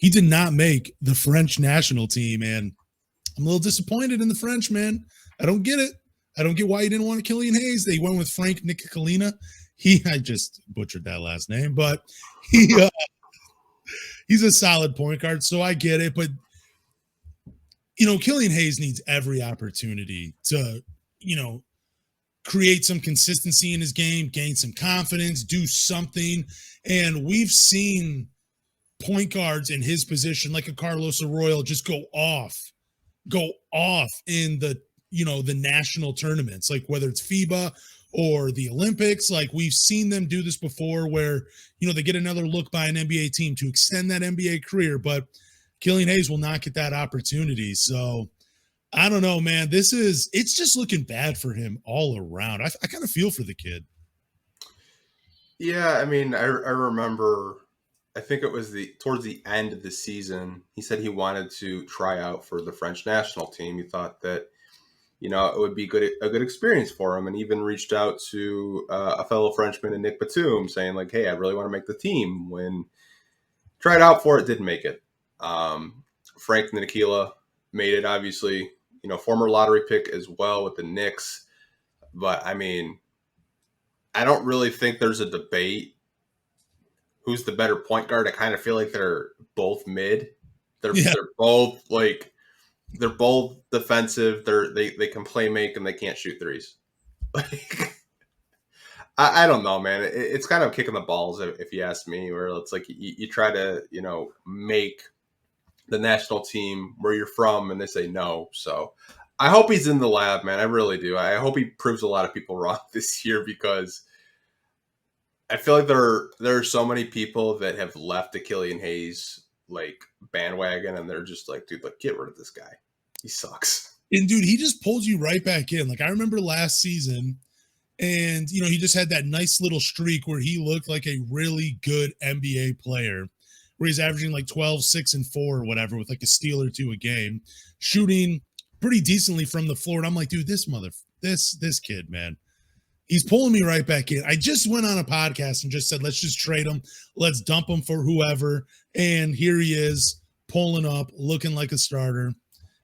he did not make the French national team, and I'm a little disappointed in the French, man. I don't get it. I don't get why he didn't want Killian Hayes. They went with Frank Nicolina. I just butchered that last name, but he's a solid point guard, so I get it. But, Killian Hayes needs every opportunity to, create some consistency in his game, gain some confidence, do something. And we've seen point guards in his position, like a Carlos Arroyo, just go off in the, the national tournaments, like whether it's FIBA or the Olympics. Like we've seen them do this before where, they get another look by an NBA team to extend that NBA career, but Killian Hayes will not get that opportunity. So I don't know, man. It's just looking bad for him all around. I kind of feel for the kid. Yeah, I mean, I remember, I think it was towards the end of the season, he said he wanted to try out for the French national team. He thought that, it would be a good experience for him, and even reached out to a fellow Frenchman in Nick Batum saying like, hey, I really want to make the team. When tried out for it, didn't make it. Frank Nicolina made it, obviously, former lottery pick as well with the Knicks. But I mean, I don't really think there's a debate who's the better point guard. I kind of feel like they're both mid. They're both they're both defensive. They can play make and they can't shoot threes. Like, I don't know, man. It's kind of kicking the balls if you ask me. Where it's like you try to make the national team where you're from, and they say no. So I hope he's in the lab, man. I really do. I hope he proves a lot of people wrong this year, because I feel like there are so many people that have left the Killian Hayes bandwagon, and they're just like, dude, get rid of this guy. He sucks. And dude, he just pulls you right back in. Like I remember last season, and he just had that nice little streak where he looked like a really good NBA player, where he's averaging 12, 6, and 4 or whatever, with a steal or two a game, shooting pretty decently from the floor. And I'm like, dude, this kid, man, he's pulling me right back in. I just went on a podcast and just said, let's just trade him. Let's dump him for whoever. And here he is pulling up, looking like a starter.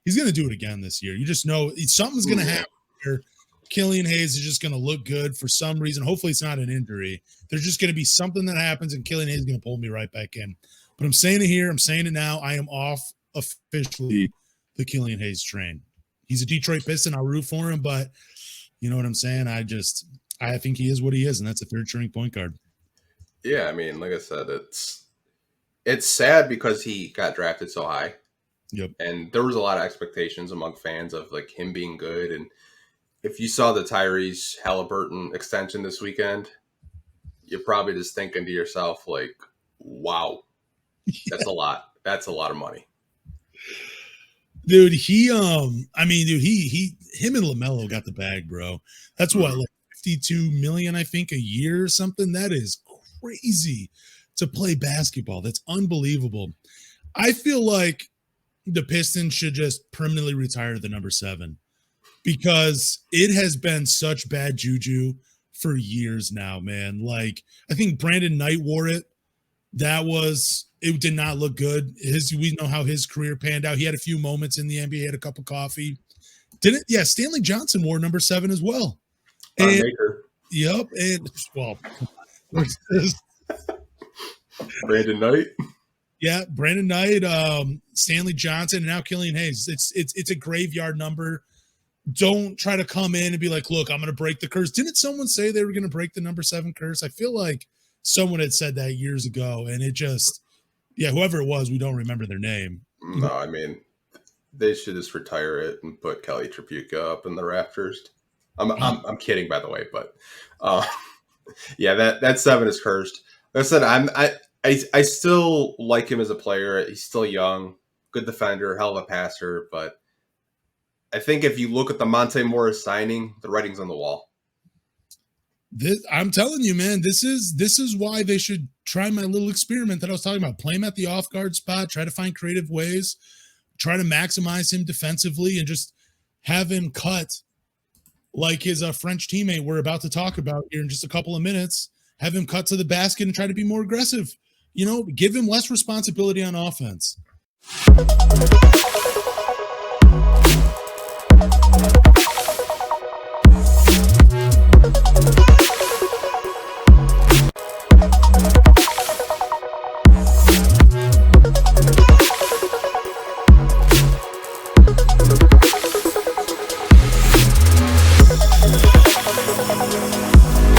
He's going to do it again this year. You just know something's going to happen here. Killian Hayes is just going to look good for some reason. Hopefully it's not an injury. There's just going to be something that happens, and Killian Hayes is going to pull me right back in. But I'm saying it here. I'm saying it now. I am off officially the Killian Hayes train. He's a Detroit Piston. I'll root for him, but you know what I'm saying? I think he is what he is, and that's a third-string point guard. Yeah, I mean, like I said, it's sad because he got drafted so high. Yep. And there was a lot of expectations among fans of him being good. And if you saw the Tyrese Halliburton extension this weekend, you're probably just thinking to yourself, wow, that's a lot. That's a lot of money. Dude, him and LaMelo got the bag, bro. That's what, $52 million, I think, a year or something. That is crazy to play basketball. That's unbelievable. I feel like the Pistons should just permanently retire the number 7, because it has been such bad juju for years now, man. I think Brandon Knight wore it. It did not look good. We know how his career panned out. He had a few moments in the NBA, had a cup of coffee. Didn't? Yeah, Stanley Johnson wore number 7 as well. And, yep. And Brandon Knight. Yeah, Brandon Knight, Stanley Johnson, and now Killian Hayes. It's a graveyard number. Don't try to come in and be like, look, I'm going to break the curse. Didn't someone say they were going to break the number 7 curse? I feel like someone had said that years ago, and it just, whoever it was, we don't remember their name. No, I mean, they should just retire it and put Kelly Tripucka up in the rafters. I'm kidding, by the way, but that 7 is cursed. Like I said, I still like him as a player. He's still young, good defender, hell of a passer. But I think if you look at the Monte Morris signing, the writing's on the wall. I'm telling you, man, this is why they should try my little experiment that I was talking about. Play him at the off guard spot, try to find creative ways, try to maximize him defensively, and just have him cut like his French teammate we're about to talk about here in just a couple of minutes. Have him cut to the basket and try to be more aggressive. give him less responsibility on offense.